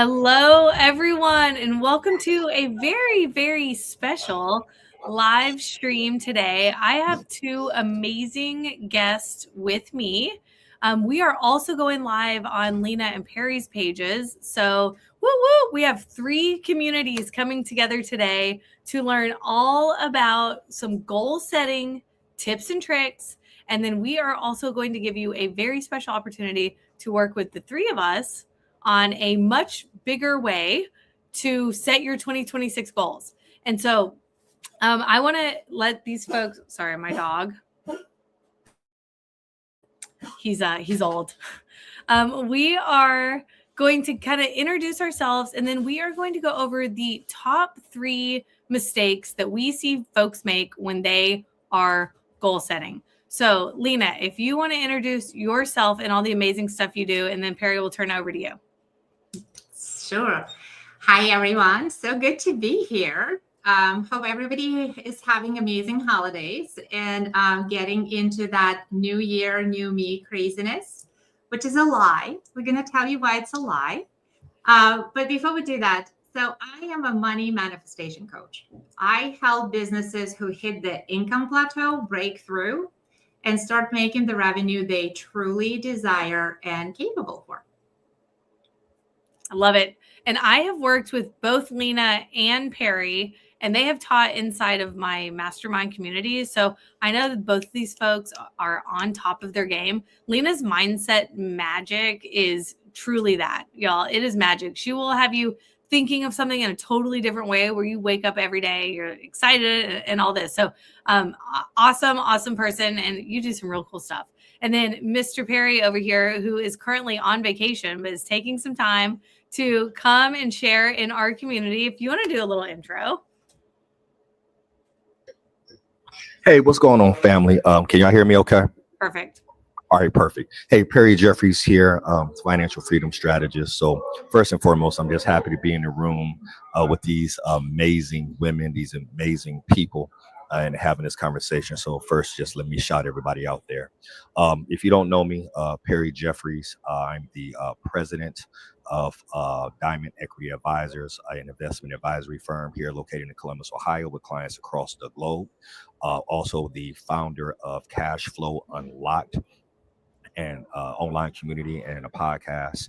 Hello, everyone, and welcome to a very, very special live stream today. I have two amazing guests with me. We are also going live on Lena and Perry's pages. So, woo woo, we have three communities coming together today to learn all about some goal setting tips and tricks. And then we are also going to give you a very special opportunity to work with the three of us on a much bigger way to set your 2026 goals. And so I want to let these folks, sorry, my dog, he's old. We are going to kind of introduce ourselves, and then we are going to go over the top 3 mistakes that we see folks make when they are goal setting. So, Lena, if you want to introduce yourself and all the amazing stuff you do, and then Perry will turn over to you. Sure. Hi, everyone. So good to be here. Hope everybody is having amazing holidays and getting into that new year, new me craziness, which is a lie. We're going to tell you why it's a lie. But before we do that, so I am a money manifestation coach. I help businesses who hit the income plateau break through and start making the revenue they truly desire and capable for. I love it. And I have worked with both Lena and Perry, and they have taught inside of my mastermind community. So I know that both of these folks are on top of their game. Lena's mindset magic is truly that, y'all. It is magic. She will have you thinking of something in a totally different way where you wake up every day, you're excited and all this. So awesome person. And you do some real cool stuff. And then Mr. Perry over here, who is currently on vacation, but is taking some time to come and share in our community. If you want to do a little intro. Hey, what's going on, family? Can y'all hear me okay? Perfect. All right, perfect. Hey, Perry Jeffries here, financial freedom strategist. So first and foremost, I'm just happy to be in the room with these amazing women, these amazing people, and having this conversation. So first, just let me shout everybody out there. If you don't know me, Perry Jeffries, I'm the president of Diamond Equity Advisors, an investment advisory firm here located in Columbus, Ohio, with clients across the globe. Also the founder of Cash Flow Unlocked, and online community and a podcast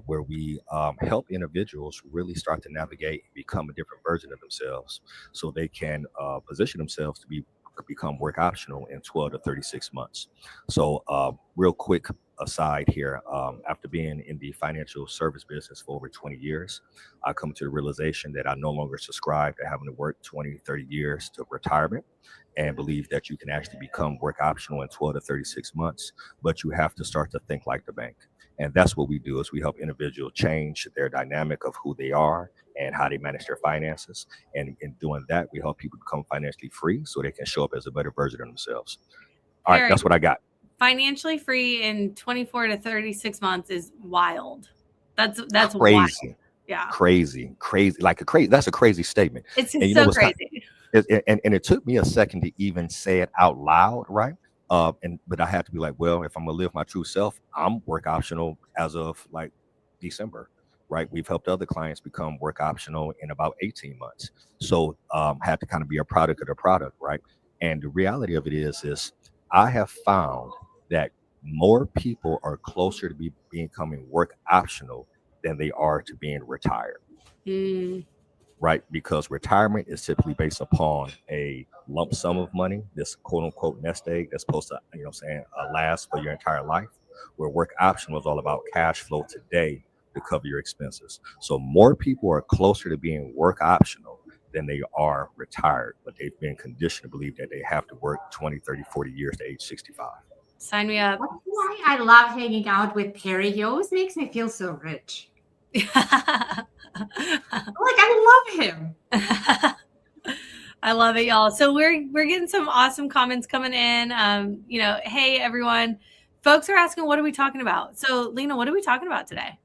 where we help individuals really start to navigate and become a different version of themselves so they can position themselves to become work optional in 12 to 36 months. So real quick aside here, after being in the financial service business for over 20 years, I come to the realization that I no longer subscribe to having to work 20, 30 years to retirement, and believe that you can actually become work optional in 12 to 36 months, but you have to start to think like the bank. And that's what we do, is we help individuals change their dynamic of who they are and how they manage their finances. And in doing that, we help people become financially free so they can show up as a better version of themselves. All right, that's what I got. Financially free in 24 to 36 months is wild. That's crazy. Wild. Yeah. Crazy. That's a crazy statement. It's so crazy. And it took me a second to even say it out loud, right? But I had to be like, well, if I'm gonna live my true self, I'm work optional as of like December, right? We've helped other clients become work optional in about 18 months. So had to kind of be a product of the product, right? And the reality of it is I have found that more people are closer to becoming work optional than they are to being retired. Right? Because retirement is typically based upon a lump sum of money, this quote unquote nest egg that's supposed to, last for your entire life, where work optional is all about cash flow today to cover your expenses. So more people are closer to being work optional than they are retired, but they've been conditioned to believe that they have to work 20, 30, 40 years to age 65. Sign me up. That's why I love hanging out with Perry. He always makes me feel so rich. I love him. I love it, y'all. So we're getting some awesome comments coming in. Hey everyone. Folks are asking, what are we talking about? So Lena, what are we talking about today?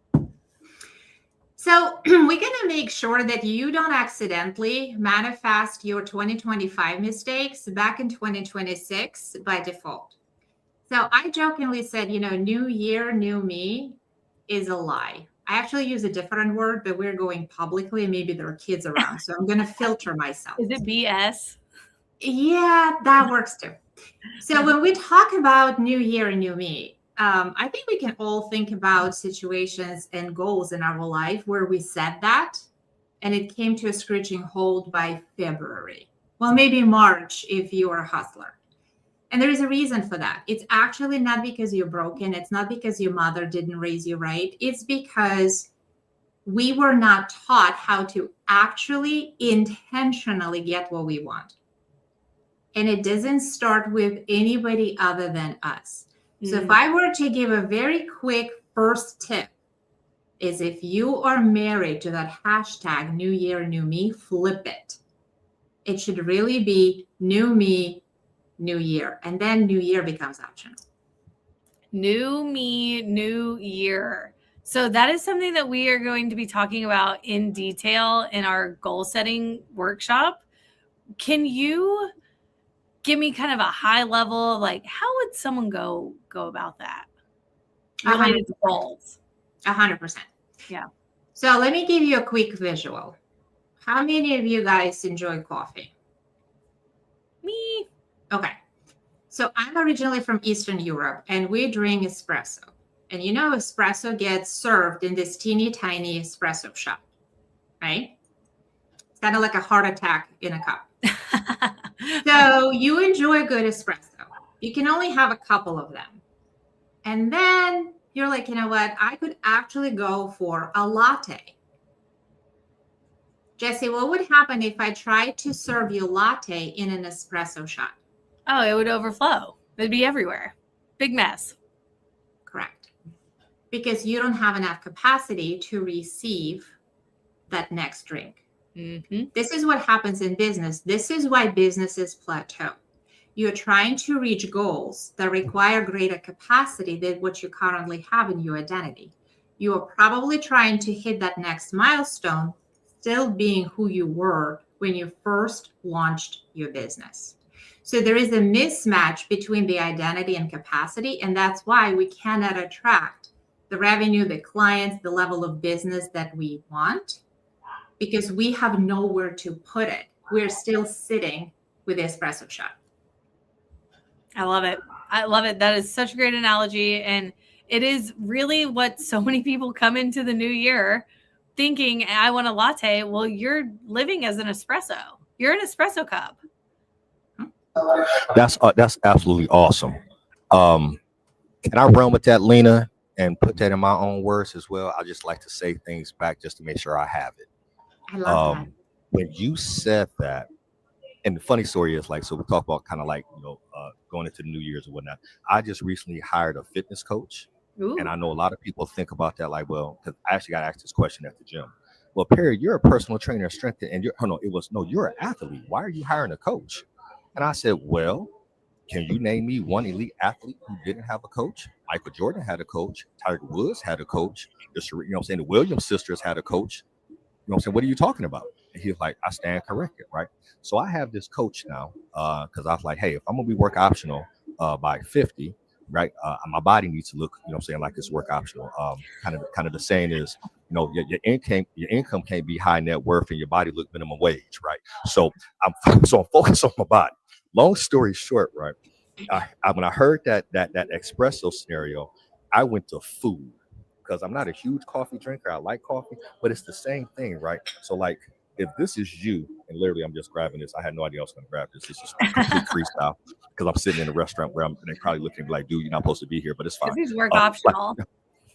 So we're going to make sure that you don't accidentally manifest your 2025 mistakes back in 2026 by default. So I jokingly said, new year, new me is a lie. I actually use a different word, but we're going publicly and maybe there are kids around. So I'm going to filter myself. Is it BS? Yeah, that works too. So when we talk about new year and new me, I think we can all think about situations and goals in our life where we said that and it came to a screeching halt by February. Well, maybe March if you're a hustler. And there is a reason for that. It's actually not because you're broken. It's not because your mother didn't raise you right. It's because we were not taught how to actually intentionally get what we want. And it doesn't start with anybody other than us. So if I were to give a very quick first tip, is if you are married to that hashtag new year, new me, flip it. It should really be new me, new year. And then new year becomes optional. New me, new year. So that is something that we are going to be talking about in detail in our goal setting workshop. Can you give me kind of a high level, like how would someone go about that related to goals? 100%. Yeah. So let me give you a quick visual. How many of you guys enjoy coffee? Me. Okay. So I'm originally from Eastern Europe and we drink espresso. And you know, espresso gets served in this teeny tiny espresso shot, right? It's kind of like a heart attack in a cup. So you enjoy a good espresso. You can only have a couple of them. And then you're like, you know what? I could actually go for a latte. Jesse, what would happen if I tried to serve you latte in an espresso shot? Oh, it would overflow. It'd be everywhere. Big mess. Correct. Because you don't have enough capacity to receive that next drink. This is what happens in business. This is why businesses plateau. You're trying to reach goals that require greater capacity than what you currently have in your identity. You are probably trying to hit that next milestone, still being who you were when you first launched your business. So there is a mismatch between the identity and capacity, and that's why we cannot attract the revenue, the clients, the level of business that we want, because we have nowhere to put it. We're still sitting with the espresso shot. I love it. I love it. That is such a great analogy. And it is really what so many people come into the new year thinking, I want a latte. Well, you're living as an espresso. You're an espresso cup. That's absolutely awesome. Can I run with that, Lena, and put that in my own words as well? I just like to say things back just to make sure I have it. I love that. When you said that, and the funny story is, like, so we talk about kind of like, going into the New Year's or whatnot. I just recently hired a fitness coach. Ooh. And I know a lot of people think about that, like, well, because I actually got asked this question at the gym. Well, Perry, you're a personal trainer, strength, and you're an athlete. Why are you hiring a coach? And I said, well, can you name me one elite athlete who didn't have a coach? Michael Jordan had a coach. Tiger Woods had a coach. The Williams sisters had a coach. What are you talking about? And he was like, I stand corrected, right? So I have this coach now because I was like, hey, if I'm going to be work optional by 50, right, my body needs to look, like it's work optional. Kind of the saying is, your income can't be high net worth and your body look minimum wage, right? So I'm focused on my body. Long story short, right, when I heard that espresso scenario, I went to food. Because I'm not a huge coffee drinker. I like coffee, but it's the same thing, right? So, like, if this is you, and literally I'm just grabbing this. I had no idea I was going to grab this. This is complete freestyle because I'm sitting in a restaurant where they're probably looking at me like, dude, you're not supposed to be here, but it's fine. This is work optional. Like,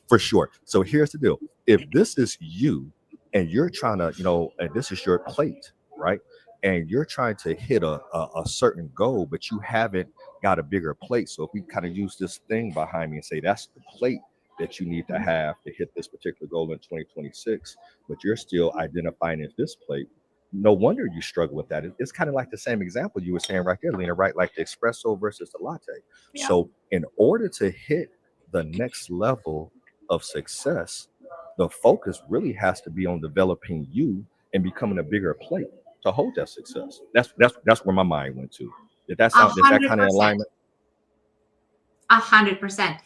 for sure. So here's the deal. If this is you and you're trying to, and this is your plate, right? And you're trying to hit a certain goal, but you haven't got a bigger plate. So if we kind of use this thing behind me and say, that's the plate that you need to have to hit this particular goal in 2026, but you're still identifying as this plate. No wonder you struggle with that. It's kind of like the same example you were saying right there, Lena, right? Like the espresso versus the latte. Yeah. So in order to hit the next level of success, the focus really has to be on developing you and becoming a bigger plate to hold that success. That's where my mind went to. Is that kind of alignment? 100%.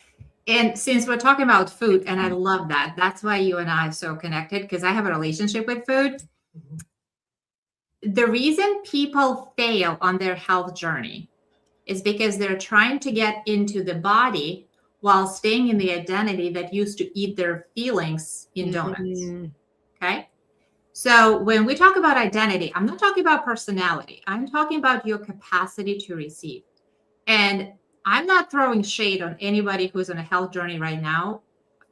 And since we're talking about food, and I love that, that's why you and I are so connected, because I have a relationship with food. The reason people fail on their health journey is because they're trying to get into the body while staying in the identity that used to eat their feelings in donuts. Okay. So when we talk about identity, I'm not talking about personality. I'm talking about your capacity to receive. And I'm not throwing shade on anybody who's on a health journey right now.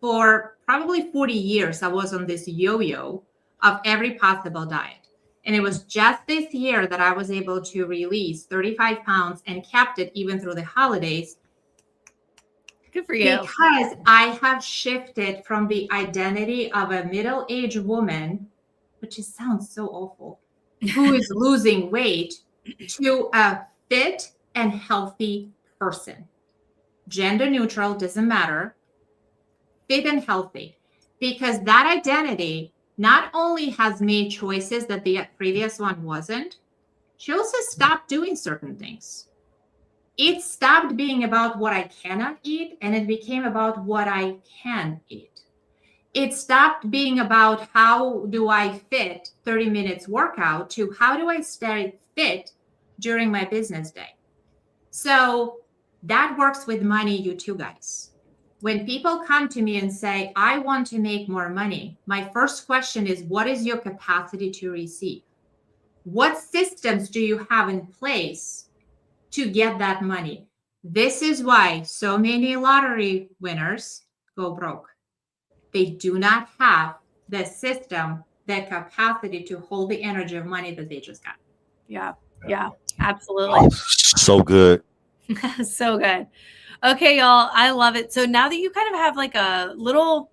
For probably 40 years, I was on this yo-yo of every possible diet. And it was just this year that I was able to release 35 pounds and kept it even through the holidays. Good for you. Because I have shifted from the identity of a middle-aged woman, which sounds so awful, who is losing weight, to a fit and healthy person. Gender neutral, doesn't matter. Fit and healthy. Because that identity not only has made choices that the previous one wasn't, she also stopped doing certain things. It stopped being about what I cannot eat, and it became about what I can eat. It stopped being about how do I fit 30 minutes workout to how do I stay fit during my business day. So that works with money, you two guys. When people come to me and say, I want to make more money, my first question is, what is your capacity to receive? What systems do you have in place to get that money? This is why so many lottery winners go broke. They do not have the system, the capacity to hold the energy of money that they just got. Yeah, absolutely. Oh, so good. So good. Okay, y'all, I love it. So now that you kind of have like a little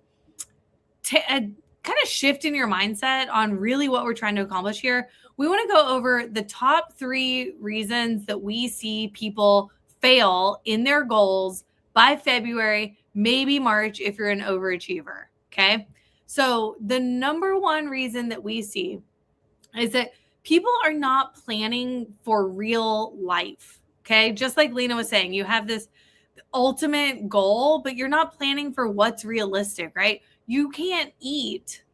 kind of shift in your mindset on really what we're trying to accomplish here, we want to go over the top 3 reasons that we see people fail in their goals by February, maybe March if you're an overachiever. Okay. So the number 1 reason that we see is that people are not planning for real life. Okay. Just like Lena was saying, you have this ultimate goal, but you're not planning for what's realistic, right? You can't eat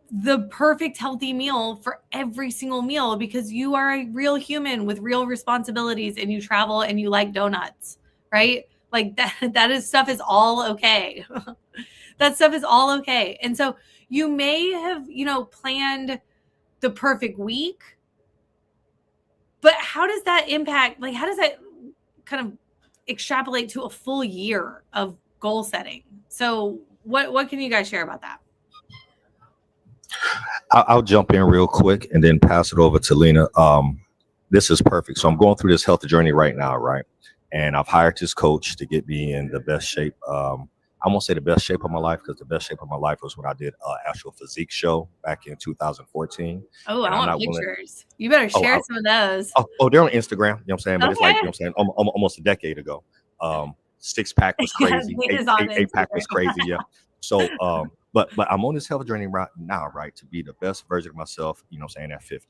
the perfect healthy meal for every single meal because you are a real human with real responsibilities and you travel and you like donuts, right? Like stuff is all okay. That stuff is all okay. And so you may have, planned the perfect week, but how does that impact, like, how does that kind of extrapolate to a full year of goal setting? So what can you guys share about that? I'll jump in real quick and then pass it over to Lena. This is perfect. So I'm going through this health journey right now, right? And I've hired this coach to get me in the best shape. I won't say the best shape of my life because the best shape of my life was when I did an actual physique show back in 2014. Oh, I want pictures. You better share some of those. Oh, they're on Instagram. You know what I'm saying? But it's like, almost a decade ago. 6-pack was crazy. 8-pack was crazy. Yeah. So, but I'm on this health journey right now, right? To be the best version of myself, at 50.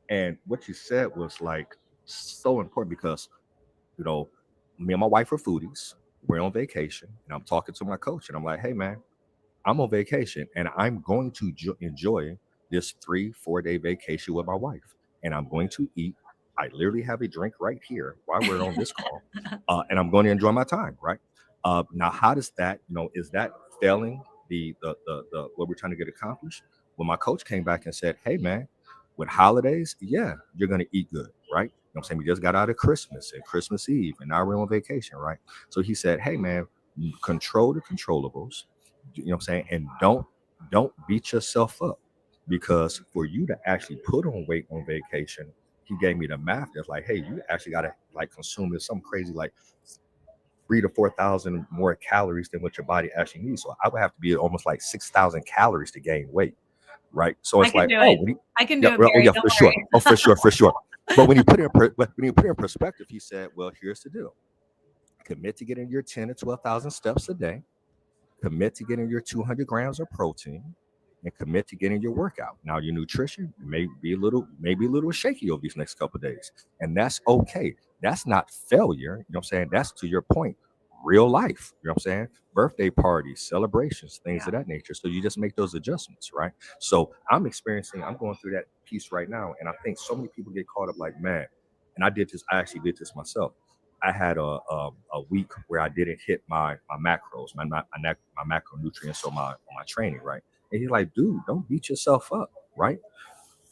And what you said was like so important because, me and my wife are foodies. We're on vacation and I'm talking to my coach and I'm like, hey man, I'm on vacation and I'm going to enjoy this 3-4 day vacation with my wife. And I'm going to eat. I literally have a drink right here while we're on this call. And I'm going to enjoy my time. Right. Now, how does that, is that failing the what we're trying to get accomplished? When my coach came back and said, hey man, with holidays, yeah, you're going to eat good. Right. I'm saying? We just got out of Christmas and Christmas Eve and now we're on vacation, right? So he said, hey man, control the controllables, and don't beat yourself up because for you to actually put on weight on vacation, he gave me the math that's like, hey, you actually got to like consume this something crazy like 3,000 to 4,000 more calories than what your body actually needs. So I would have to be almost like 6,000 calories to gain weight, right? So it's like, I can do it. Oh yeah, for sure. Oh, for sure. But when you put it in perspective, he said, well, here's the deal. Commit to getting your 10 to 12,000 steps a day. Commit to getting your 200 grams of protein and commit to getting your workout. Now, your nutrition may be a little shaky over these next couple of days. And that's okay. That's not failure. That's to your point. real life. You know what I'm saying? Birthday parties, celebrations, things of that nature. So you just make those adjustments, right? So I'm going through that piece right now. And I think so many people get caught up like, man, and I actually did this myself. I had a week where I didn't hit my macros, my macronutrients, so my training, right? And he's like, dude, don't beat yourself up, right?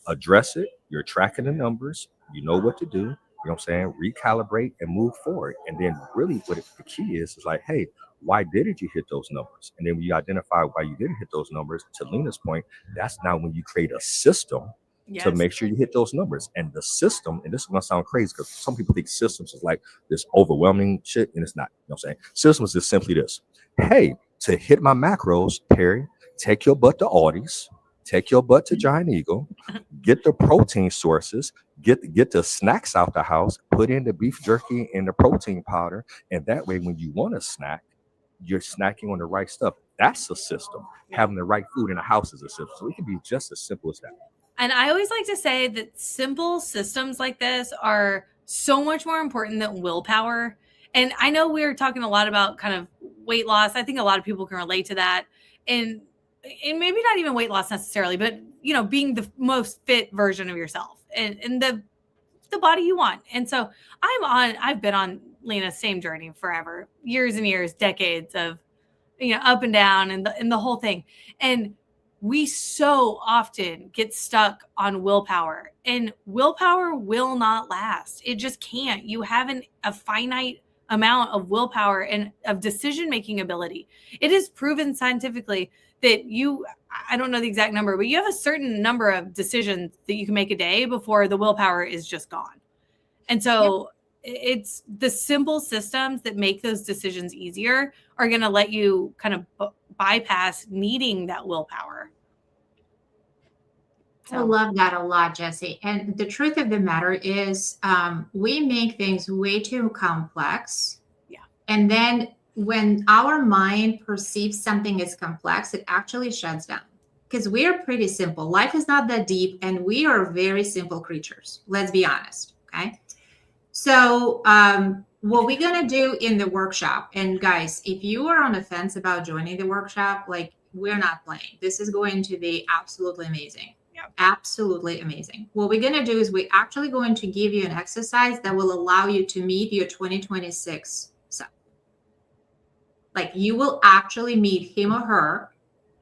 Address it. You're tracking the numbers. You know what to do. You know what I'm saying? Recalibrate and move forward. And then really the key is like, hey, why didn't you hit those numbers? And then when you identify why you didn't hit those numbers, to Lena's point, that's now when you create a system to make sure you hit those numbers. And the system, and this is going to sound crazy because some people think systems is like this overwhelming shit, and it's not. You know what I'm saying? Systems is simply this. Hey, to hit my macros, Perry, take your butt to Aldi's, take your butt to Giant Eagle, get the protein sources, get the snacks out the house, put in the beef jerky and the protein powder, and that way when you want to snack, you're snacking on the right stuff. That's a system. Having the right food in the house is a system. So it can be just as simple as that. And I always like to say that simple systems like this are so much more important than willpower. And I know we're talking a lot about kind of weight loss. I think a lot of people can relate to that. And maybe not even weight loss necessarily, but, being the most fit version of yourself and the body you want. And so I've been on Lena's same journey forever, years and years, decades of, up and down and the whole thing. And we so often get stuck on willpower, and willpower will not last. It just can't. You have a finite amount of willpower and of decision-making ability. It is proven scientifically that I don't know the exact number, but you have a certain number of decisions that you can make a day before the willpower is just gone. And so it's the simple systems that make those decisions easier are going to let you kind of bypass needing that willpower. I love that a lot, Jessie. And the truth of the matter is we make things way too complex. Yeah. And then when our mind perceives something as complex, it actually shuts down because we are pretty simple. Life is not that deep, and we are very simple creatures. Let's be honest. Okay. So what we're going to do in the workshop, and guys, if you are on the fence about joining the workshop, like, we're not playing. This is going to be absolutely amazing. Absolutely amazing. What we're going to do is we're actually going to give you an exercise that will allow you to meet your 2026 self. Like, you will actually meet him or her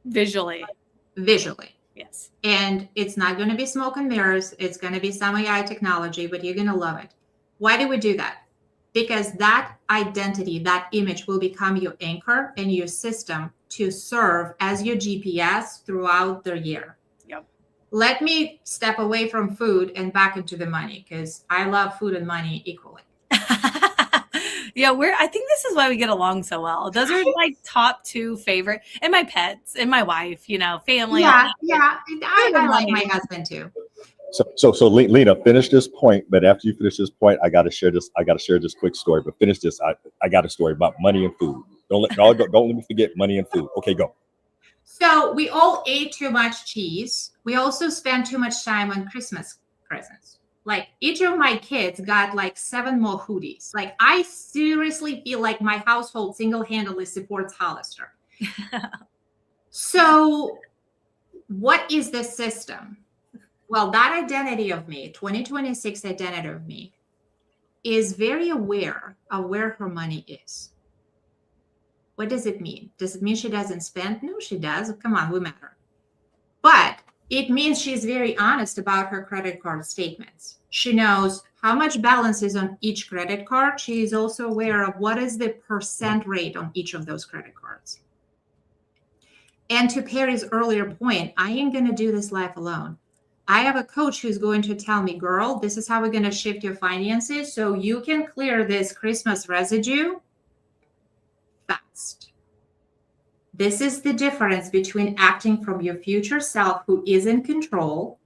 visually. Yes. And it's not going to be smoke and mirrors. It's going to be some AI technology, but you're going to love it. Why do we do that? Because that identity, that image will become your anchor and your system to serve as your GPS throughout the year. Let me step away from food and back into the money, because I love food and money equally. I think this is why we get along so well. Those are my top two favorite, and my pets and my wife, family. Yeah. I like my husband too. So Lena, finish this point. But after you finish this point, I got to share this. I got to share this quick story. But finish this. I got a story about money and food. Don't let me forget money and food. Okay, go. So we all ate too much cheese. We also spent too much time on Christmas presents. Like, each of my kids got like 7 more hoodies. Like, I seriously feel like my household single-handedly supports Hollister. So what is the system? Well, that identity of me, 2026 identity of me, is very aware of where her money is. What does it mean? Does it mean she doesn't spend? No, she does. Come on, we met her. But it means she's very honest about her credit card statements. She knows how much balance is on each credit card. She is also aware of what is the percent rate on each of those credit cards. And to Perry's earlier point, I ain't going to do this life alone. I have a coach who's going to tell me, girl, this is how we're going to shift your finances so you can clear this Christmas residue fast. This is the difference between acting from your future self, who is in control,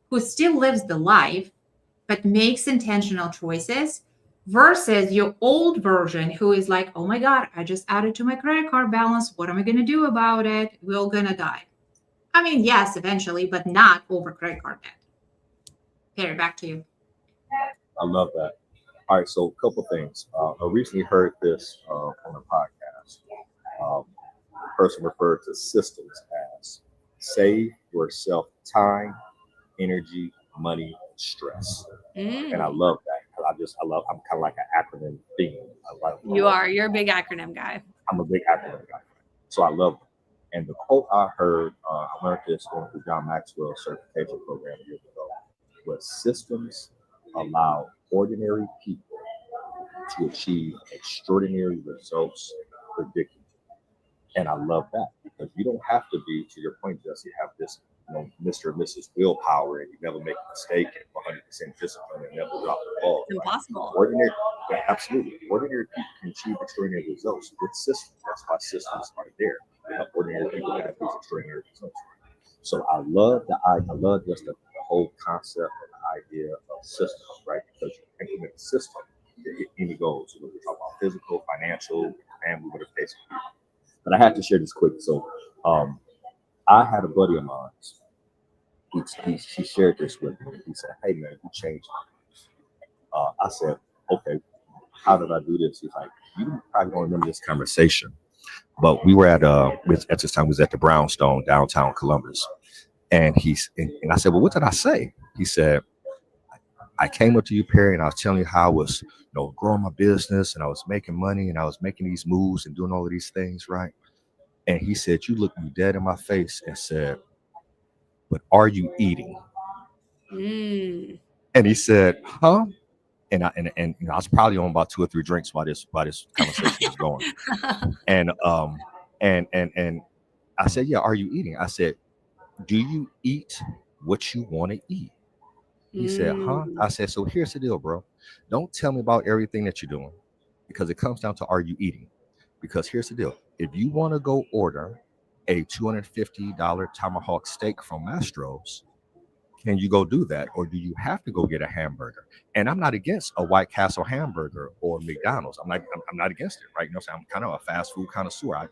who still lives the life, but makes intentional choices, versus your old version who is like, oh my God, I just added to my credit card balance. What am I going to do about it? We're going to die. I mean, yes, eventually, but not over credit card debt. Perry, back to you. I love that. All right, so a couple things. I recently heard this on a podcast. Um, the person referred to systems as save yourself time, energy, money, stress. And I love that because I'm kind of like an acronym fiend. You're a big acronym guy. I'm a big acronym guy. So I love them. And the quote I heard, I learned this going through John Maxwell's certification program years ago, was systems allow ordinary people to achieve extraordinary results predictably. And I love that because you don't have to be, to your point, Jesse, have this, Mr. and Mrs. Willpower, and you never make a mistake and 100% discipline and never drop the ball. It's impossible. Absolutely. Ordinary people can achieve extraordinary results with systems. That's why systems are there. They help ordinary people have these extraordinary results. So I love just the whole concept and the idea of systems, right? Because you can implement a system to hit any goals. So we talk about physical, financial, family, whatever the case may be. But I have to share this quick. So I had a buddy of mine. He shared this with me. He said, "Hey man, you changed me." I said, "Okay, how did I do this?" He's like, "You probably don't remember this conversation, but we were at this time we was at the Brownstone downtown Columbus." And I said, "Well, what did I say?" He said, "I came up to you, Perry, and I was telling you how I was, growing my business and I was making money and I was making these moves and doing all of these things, right?" And he said, "You looked me dead in my face and said, but are you eating?" And he said, "Huh?" And I was probably on about 2 or 3 drinks while this conversation was going. And I said, "Yeah, are you eating?" I said, "Do you eat what you want to eat?" He said, "Huh?" I said, "So here's the deal, bro. Don't tell me about everything that you're doing because it comes down to, are you eating? Because here's the deal. If you want to go order a $250 tomahawk steak from Mastro's, can you go do that? Or do you have to go get a hamburger?" And I'm not against a White Castle hamburger or McDonald's. I'm not against it, right? I'm kind of a fast food connoisseur. I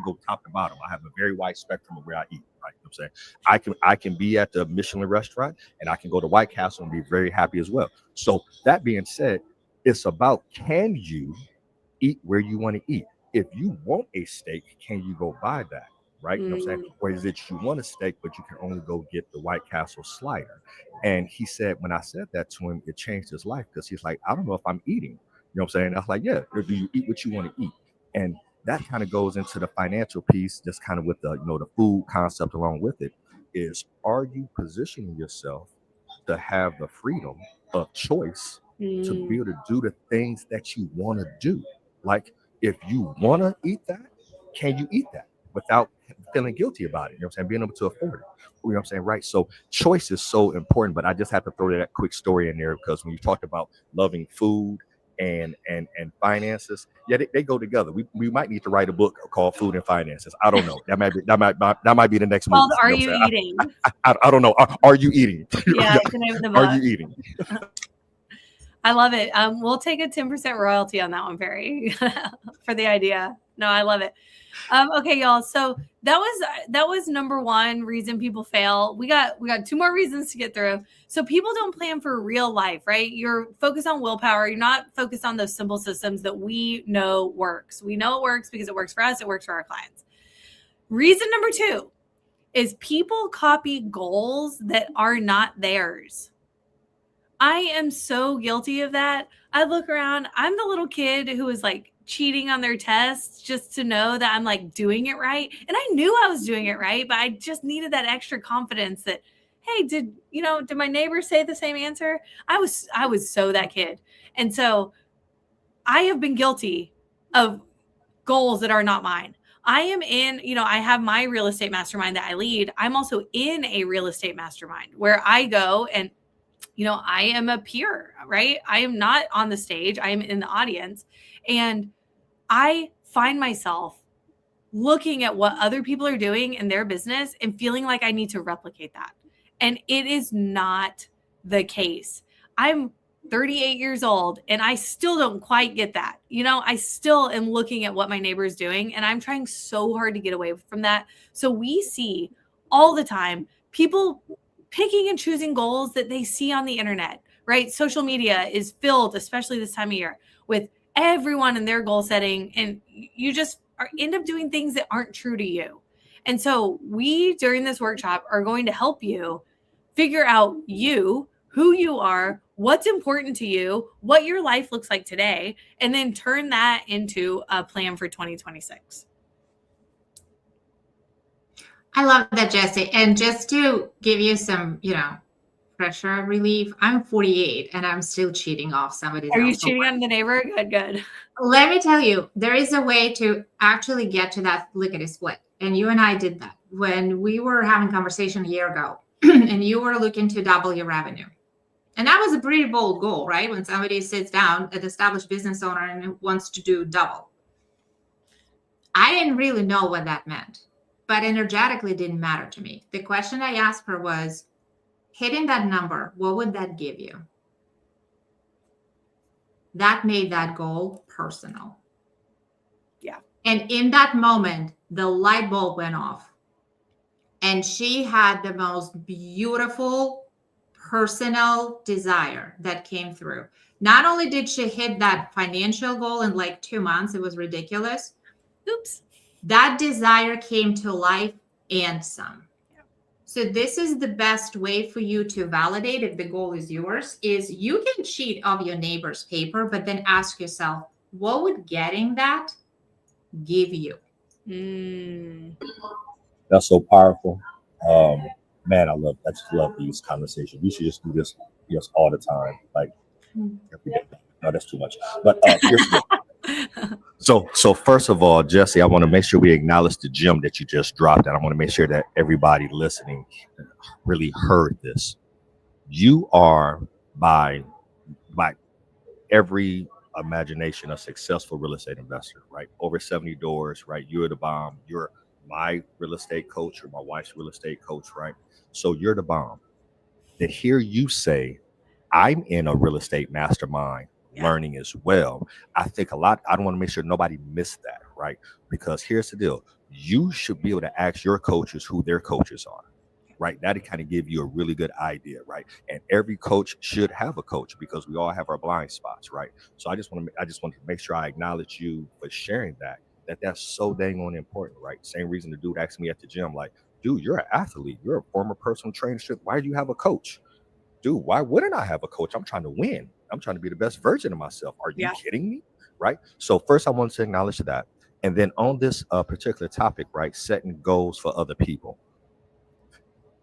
go top to bottom. I have a very wide spectrum of where I eat, right? I'm saying I can be at the Michelin restaurant and I can go to White Castle and be very happy as well. So that being said, it's about, can you eat where you want to eat? If you want a steak, can you go buy that? Right? You know what I'm saying? Or is it you want a steak, but you can only go get the White Castle slider? And he said, when I said that to him, it changed his life because he's like, "I don't know if I'm eating." You know what I'm saying? I was like, "Yeah, or do you eat what you want to eat?" And that kind of goes into the financial piece, just kind of with the, the food concept along with it, is, are you positioning yourself to have the freedom of choice to be able to do the things that you want to do? Like, if you want to eat that, can you eat that without feeling guilty about it? You know what I'm saying? Being able to afford it. You know what I'm saying? Right. So choice is so important, but I just have to throw that quick story in there because when you talk about loving food and finances, yeah, they go together. We might need to write a book called Food and Finances. I don't know. That might be the next movie. Are you eating? I don't know. Are you eating? Yeah, it's the name of the book. Are you eating? I love it. We'll take a 10% royalty on that one, Perry, for the idea. No, I love it. Okay, y'all. So that was number one reason people fail. We got 2 more reasons to get through. So people don't plan for real life, right? You're focused on willpower. You're not focused on those simple systems that we know works. We know it works because it works for us. It works for our clients. Reason number 2 is people copy goals that are not theirs. I am so guilty of that. I look around. I'm the little kid who was like cheating on their tests just to know that I'm like doing it right. And I knew I was doing it right, but I just needed that extra confidence that, hey, did my neighbor say the same answer? I was so that kid. And so I have been guilty of goals that are not mine. I am in, I have my real estate mastermind that I lead. I'm also in a real estate mastermind where I go and I am a peer, right? I am not on the stage. I am in the audience. And I find myself looking at what other people are doing in their business and feeling like I need to replicate that. And it is not the case. I'm 38 years old and I still don't quite get that. I still am looking at what my neighbor is doing and I'm trying so hard to get away from that. So we see all the time people picking and choosing goals that they see on the internet right? Social media is filled, especially this time of year, with everyone and their goal setting, and you just end up doing things that aren't true to you. And so we, during this workshop, are going to help you figure out you, who you are, what's important to you, what your life looks like today, and then turn that into a plan for 2026. I love that, Jesse. And just to give you some, pressure relief, I'm 48 and I'm still cheating off somebody else. Are you cheating on the neighbor? Good. Let me tell you, there is a way to actually get to that lickety split. And you and I did that when we were having a conversation a year ago and you were looking to double your revenue. And that was a pretty bold goal, right? When somebody sits down, an established business owner, and wants to do double. I didn't really know what that meant, but energetically didn't matter to me. The question I asked her was, hitting that number, what would that give you? That made that goal personal. Yeah. And in that moment, the light bulb went off. And she had the most beautiful personal desire that came through. Not only did she hit that financial goal in like 2 months, it was ridiculous. Oops. That desire came to life and some. So this is the best way for you to validate if the goal is yours, is you can cheat of your neighbor's paper, but then ask yourself, what would getting that give you? That's so powerful. Man, I just love these conversations. We should just do this all the time, like every day. No, that's too much. But so first of all, Jesse, I want to make sure we acknowledge the gem that you just dropped, and I want to make sure that everybody listening really heard this. You are by every imagination a successful real estate investor, right? Over 70 doors, right? You're the bomb. You're my real estate coach or my wife's real estate coach, right? So you're the bomb. To hear you say, I'm in a real estate mastermind learning as well, I think a lot, I don't want to make sure nobody missed that, right? Because here's the deal. You should be able to ask your coaches who their coaches are, right? That'll kind of give you a really good idea, right? And every coach should have a coach because we all have our blind spots, right? So I just want to make sure I acknowledge you for sharing that's so dang on important, right? Same reason the dude asked me at the gym, like, dude, you're an athlete, you're a former personal trainer. Why do you have a coach? Dude, why wouldn't I have a coach? I'm trying to win. I'm trying to be the best version of myself. Are you kidding me? Right? So first I want to acknowledge that. And then on this particular topic, right, setting goals for other people.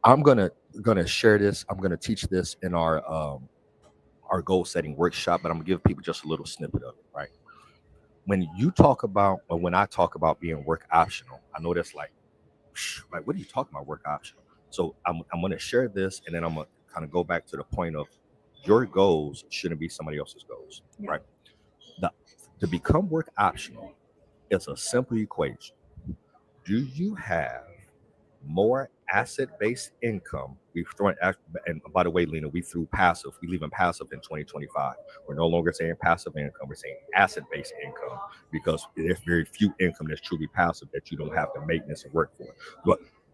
I'm gonna share this. I'm gonna teach this in our goal setting workshop, but I'm gonna give people just a little snippet of it, right? When you talk about, or when I talk about being work optional, I know that's like, what are you talking about, work optional? So I'm gonna share this, and then I'm gonna kind of go back to the point of your goals shouldn't be somebody else's goals, right? To become work optional, it's a simple equation. Do you have more asset-based income? And by the way, Lena, we threw passive. We leave in passive in 2025. We're no longer saying passive income. We're saying asset-based income because there's very few income that's truly passive that you don't have to maintenance and work for.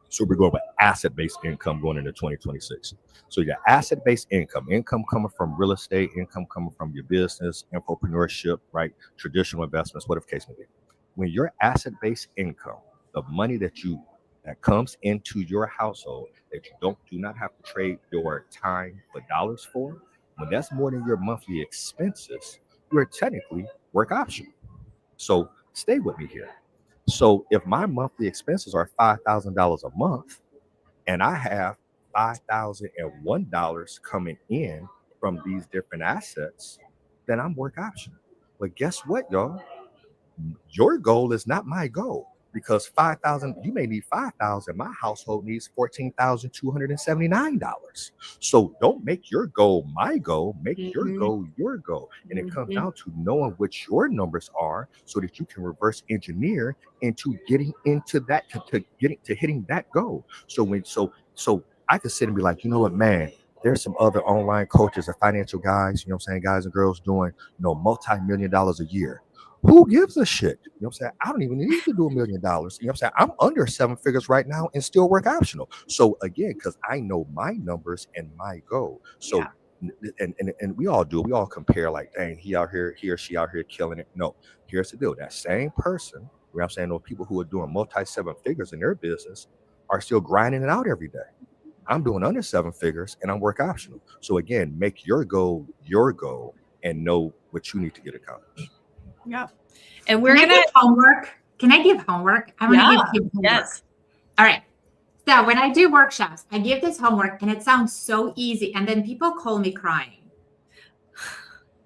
So we're going with asset-based income going into 2026. So your asset-based income coming from real estate, income coming from your business, infopreneurship, right? Traditional investments, whatever case may be. When your asset-based income, the money that comes into your household that you do not have to trade your time for dollars for, when that's more than your monthly expenses, you're technically work optional. So stay with me here. So if my monthly expenses are $5,000 a month and I have $5,001 coming in from these different assets, then I'm work optional. But guess what, y'all? Your goal is not my goal. Because 5,000, you may need 5,000. My household needs $14,279. So don't make your goal my goal. Make your goal your goal. And it comes down to knowing what your numbers are, so that you can reverse engineer into getting into that, to hitting that goal. So I could sit and be like, you know what, man, there's some other online coaches or financial guys, you know what I'm saying, guys and girls doing, multi-million dollars a year. Who gives a shit? You know what I'm saying? I don't even need to do $1 million. You know what I'm saying? I'm under 7 figures right now and still work optional. So again, because I know my numbers and my goal. So and we all do. We all compare like, dang, he or she out here killing it. No, here's the deal. That same person, you know what I'm saying, those people who are doing multi seven figures in their business are still grinding it out every day. I'm doing under seven figures and I'm work optional. So again, make your goal and know what you need to get accomplished. Yeah. And we're Can I gonna give homework? Can I give homework? I want to give people homework. Yes. All right. So when I do workshops, I give this homework and it sounds so easy. And then people call me crying.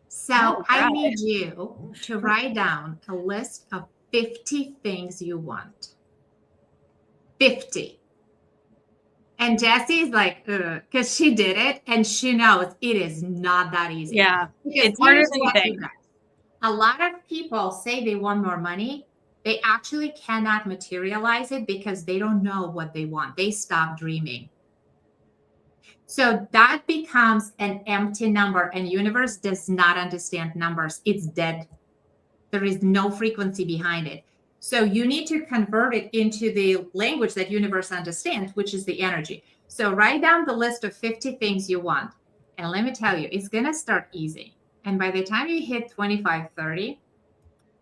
So I need you to write down a list of 50 things you want. 50. And Jesse's like, because she did it and she knows it is not that easy. Yeah. Because It's harder than you think. A lot of people say they want more money. They actually cannot materialize it because they don't know what they want. They stop dreaming. So that becomes an empty number, and universe does not understand numbers. It's dead. There is no frequency behind it. So you need to convert it into the language that universe understands, which is the energy. So write down the list of 50 things you want. And let me tell you, it's going to start easy. And by the time you hit 25, 30,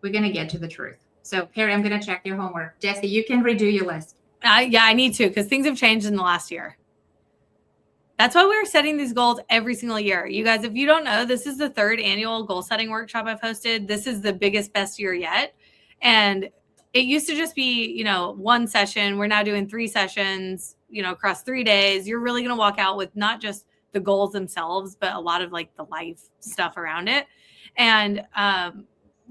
we're going to get to the truth. So Perry, I'm going to check your homework. Jesse, you can redo your list. Yeah, I need to, because things have changed in the last year. That's why we're setting these goals every single year. You guys, if you don't know, this is the 3rd annual goal setting workshop I've hosted. This is the biggest, best year yet. And it used to just be, one session. We're now doing 3 sessions, across 3 days. You're really going to walk out with not just the goals themselves, but a lot of like the life stuff around it. And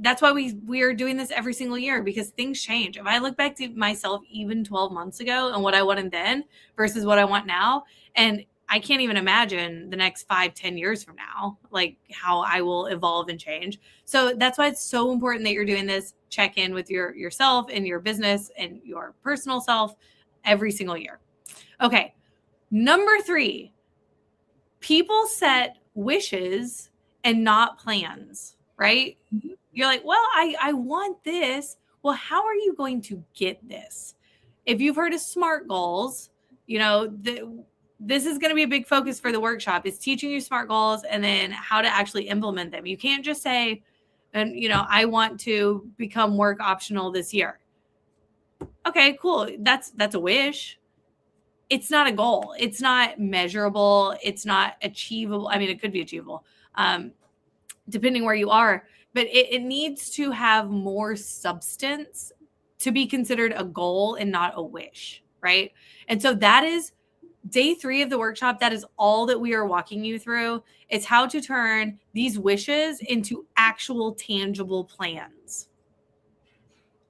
that's why we are doing this every single year, because things change. If I look back to myself even 12 months ago and what I wanted then versus what I want now, and I can't even imagine the next 5-10 years from now, like how I will evolve and change. So that's why it's so important that you're doing this check in with yourself and your business and your personal self every single year. Okay. Number 3, people set wishes and not plans, right? You're like, well, I want this. Well, how are you going to get this? If you've heard of SMART goals, this is going to be a big focus for the workshop. It's teaching you SMART goals and then how to actually implement them. You can't just say, I want to become work optional this year. Okay, cool. That's a wish. It's not a goal. It's not measurable. It's not achievable. I mean, it could be achievable, depending where you are, but it needs to have more substance to be considered a goal and not a wish, right? And so that is day 3 of the workshop. That is all that we are walking you through. It's how to turn these wishes into actual tangible plans.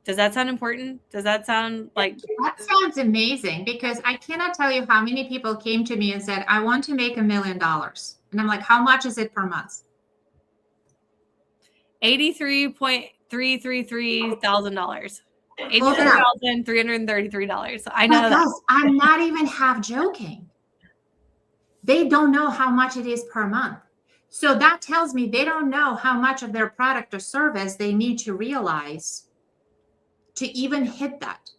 Does that sound important? Does that sound like... That sounds amazing, because I cannot tell you how many people came to me and said, I want to make $1 million. And I'm like, how much is it per month? $83,333,000. $83,333. I know that. I'm not even half joking. They don't know how much it is per month. So that tells me they don't know how much of their product or service they need to realize to even hit that.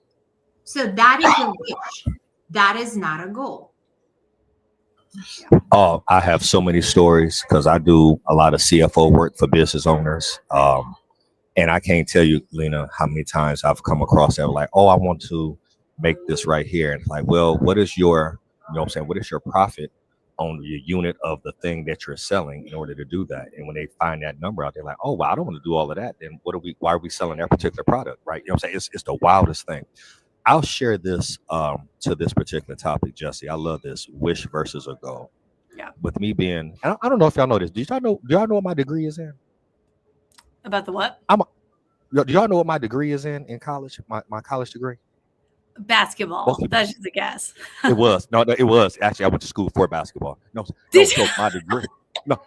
So that is a wish. That is not a goal. Oh, I have so many stories because I do a lot of CFO work for business owners. And I can't tell you, Lena, how many times I've come across that like, oh, I want to make this right here. And like, well, what is your, what is your profit on your unit of the thing that you're selling in order to do that? And when they find that number out, they're like, oh, well, I don't want to do all of that. Then why are we selling that particular product? Right. It's the wildest thing. I'll share this to this particular topic, Jesse. I love this, wish versus a goal. Yeah. With me being, I don't know if y'all know this. Do y'all know what my degree is in? About the what? Do y'all know what my degree is in college? My college degree? Basketball. That's just a guess. It was. No, it was. Actually, I went to school for basketball. So my degree. No.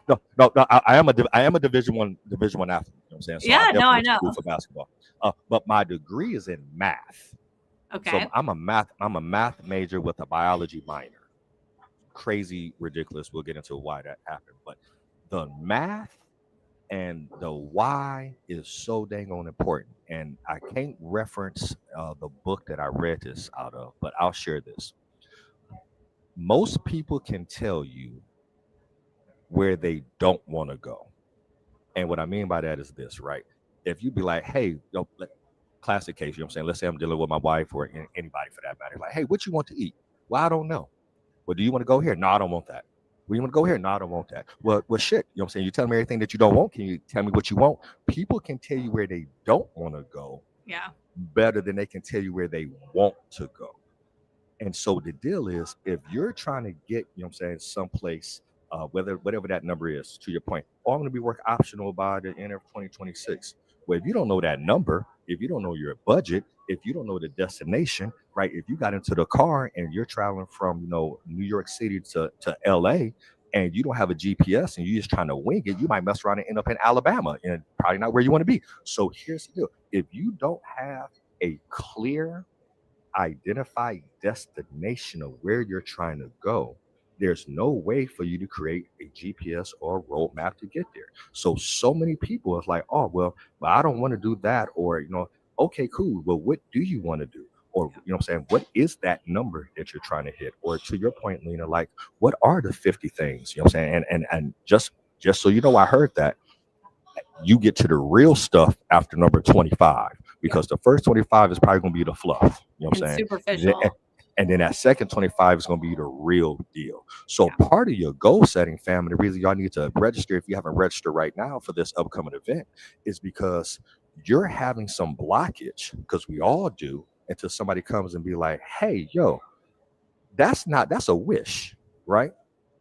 I am a Division I athlete. You know what I'm saying? So yeah, I know. School for basketball. But my degree is in math. Okay. So I'm a math major with a biology minor. Crazy, ridiculous. We'll get into why that happened. But the math and the why is so dang on important. And I can't reference the book that I read this out of, but I'll share this. Most people can tell you where they don't want to go. And what I mean by that is this, right? If you be like, hey, classic case, you know what I'm saying? Let's say I'm dealing with my wife or anybody for that matter. Like, hey, what you want to eat? Well, I don't know. Well, do you want to go here? No, I don't want that. Well, you want to go here? No, I don't want that. Well, shit. You know what I'm saying? You tell me everything that you don't want. Can you tell me what you want? People can tell you where they don't want to go better than they can tell you where they want to go. And so the deal is, if you're trying to get, you know what I'm saying, someplace, whatever that number is, to your point, I'm going to be work optional by the end of 2026. Well, if you don't know that number, if you don't know your budget, if you don't know the destination, right? If you got into the car and you're traveling from, New York City to LA, and you don't have a GPS and you're just trying to wing it, you might mess around and end up in Alabama, and probably not where you want to be. So here's the deal. If you don't have a clear identified destination of where you're trying to go, there's no way for you to create a GPS or a roadmap to get there. So many people is like, oh, well, I don't want to do that. Or, okay, cool. Well, what do you want to do? Or, you know what I'm saying? What is that number that you're trying to hit? Or to your point, Lena, like, what are the 50 things? You know what I'm saying? And just so you know, I heard that you get to the real stuff after number 25, because the first 25 is probably going to be the fluff. You know what I'm saying? Superficial. And then that second 25 is going to be the real deal. So part of your goal setting, family, the reason y'all need to register, if you haven't registered right now for this upcoming event, is because you're having some blockage, because we all do, until somebody comes and be like, hey, yo, that's a wish, right?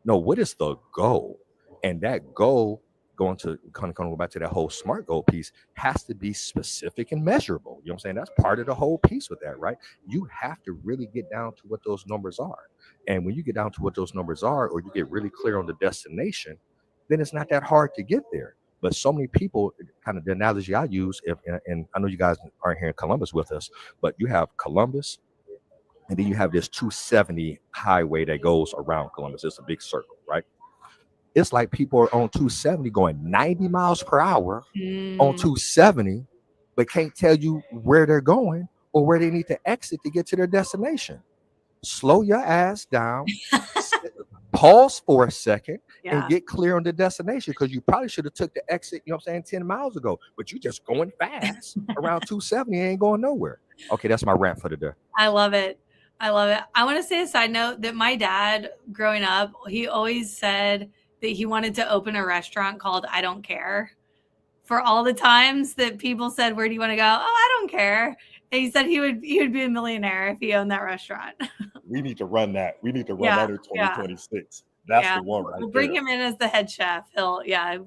No, what is the goal? And that goal, going to kind of go back to that whole SMART goal piece, has to be specific and measurable. You know what I'm saying? That's part of the whole piece with that, right? You have to really get down to what those numbers are. And when you get down to what those numbers are, or you get really clear on the destination, then it's not that hard to get there. But so many people, kind of the analogy I use, and I know you guys aren't here in Columbus with us, but you have Columbus, and then you have this 270 highway that goes around Columbus. It's a big circle, right? It's like people are on 270 going 90 miles per hour on 270, but can't tell you where they're going or where they need to exit to get to their destination. Slow your ass down, pause for a second, and get clear on the destination, because you probably should have took the exit, you know what I'm saying, 10 miles ago, but you just going fast around 270 and ain't going nowhere. Okay, that's my rant for the day. I love it. I want to say a side note that my dad, growing up, he always said that he wanted to open a restaurant called I Don't Care. For all the times that people said, where do you want to go? Oh, I don't care. And he said he would be a millionaire if he owned that restaurant. We need to run that. We need to run that in 2026. That's the one right We'll bring him in as the head chef.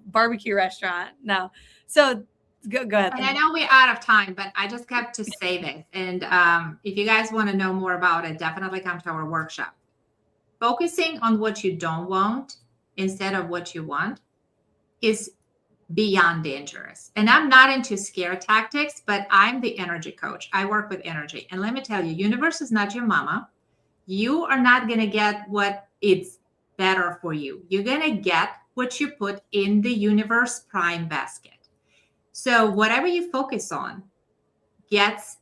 Barbecue restaurant. No. So go ahead. And I know we're out of time, but I just got to say this. And if you guys want to know more about it, definitely come to our workshop. Focusing on what you don't want instead of what you want is beyond dangerous. And I'm not into scare tactics, but I'm the energy coach. I work with energy. And let me tell you, universe is not your mama. You are not going to get what it's better for you. You're going to get what you put in the universe prime basket. So whatever you focus on gets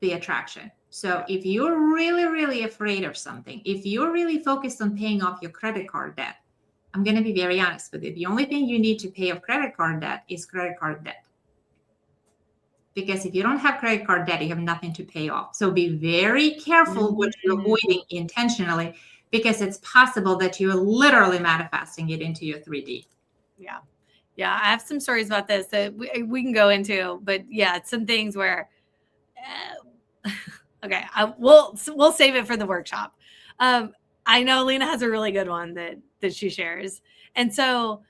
the attraction. So if you're really, really afraid of something, if you're really focused on paying off your credit card debt, I'm going to be very honest with you. The only thing you need to pay off credit card debt is credit card debt. Because if you don't have credit card debt, you have nothing to pay off. So be very careful what you're avoiding intentionally, because it's possible that you're literally manifesting it into your 3D. Yeah. Yeah. I have some stories about this that we can go into, but it's some things where, okay, we'll save it for the workshop. I know Lena has a really good one that she shares. And so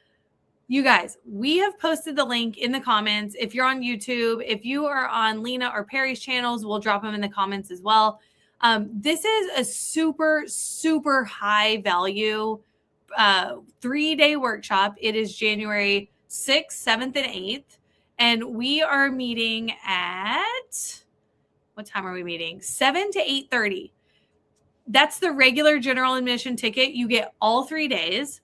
you guys, we have posted the link in the comments. If you're on YouTube, if you are on Lena or Perry's channels, we'll drop them in the comments as well. This is a super, super high value 3-day workshop. It is January 6th, 7th, and 8th. And we are meeting at, what time are we meeting? 7 to 8:30. That's the regular general admission ticket. You get all 3 days.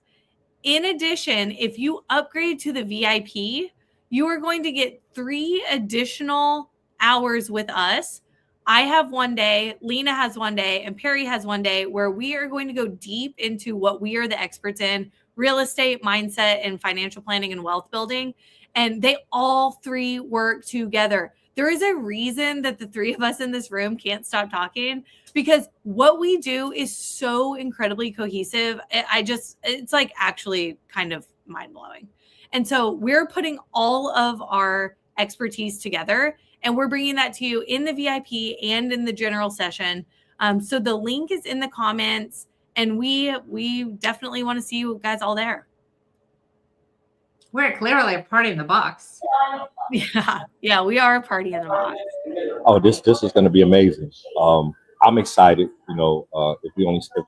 In addition, if you upgrade to the VIP, you are going to get 3 additional hours with us I have one day, Lena has one day, and Perry has one day where we are going to go deep into what we are the experts in: real estate, mindset, and financial planning and wealth building. And they all three work together. There is a reason that the three of us in this room can't stop talking, because what we do is so incredibly cohesive. It's like actually kind of mind blowing. And so we're putting all of our expertise together, and we're bringing that to you in the VIP and in the general session. So the link is in the comments, and we definitely want to see you guys all there. We're clearly a party in the box. Yeah, we are a party in the box. Oh, this is going to be amazing. I'm excited. You know, if we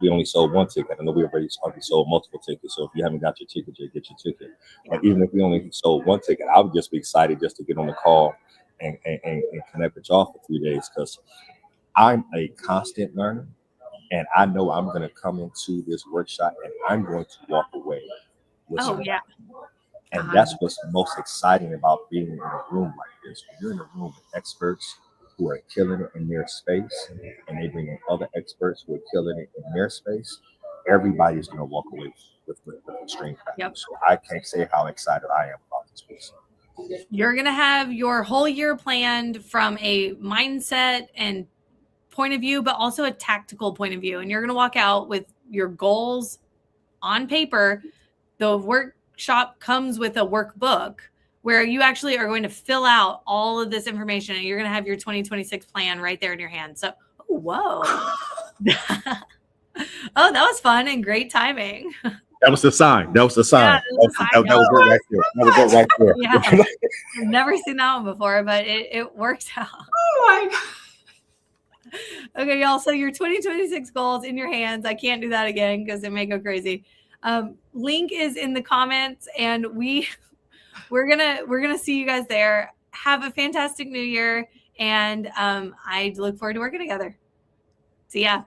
only sold one ticket, I know we already sold multiple tickets. So if you haven't got your ticket yet, get your ticket. But even if we only sold one ticket, I would just be excited just to get on the call and connect with y'all for 3 days, because I'm a constant learner, and I know I'm going to come into this workshop and I'm going to walk away with something. Yeah. And that's what's most exciting about being in a room like this. When you're in a room with experts who are killing it in their space, and they bring in other experts who are killing it in their space, everybody's going to walk away with extreme value. Yep. So I can't say how excited I am about this piece. You're going to have your whole year planned from a mindset and point of view, but also a tactical point of view. And you're going to walk out with your goals on paper. The workshop comes with a workbook where you actually are going to fill out all of this information, and you're going to have your 2026 plan right there in your hand. So, whoa. Oh, that was fun and great timing. That was the sign. That was the sign. Yeah, that was it right there. That was it right there. Yeah. I've never seen that one before, but it works out. Oh my God. Okay, y'all. So your 2026 goals in your hands. I can't do that again because it may go crazy. Link is in the comments, and we're gonna see you guys there. Have a fantastic new year, and I look forward to working together. See ya.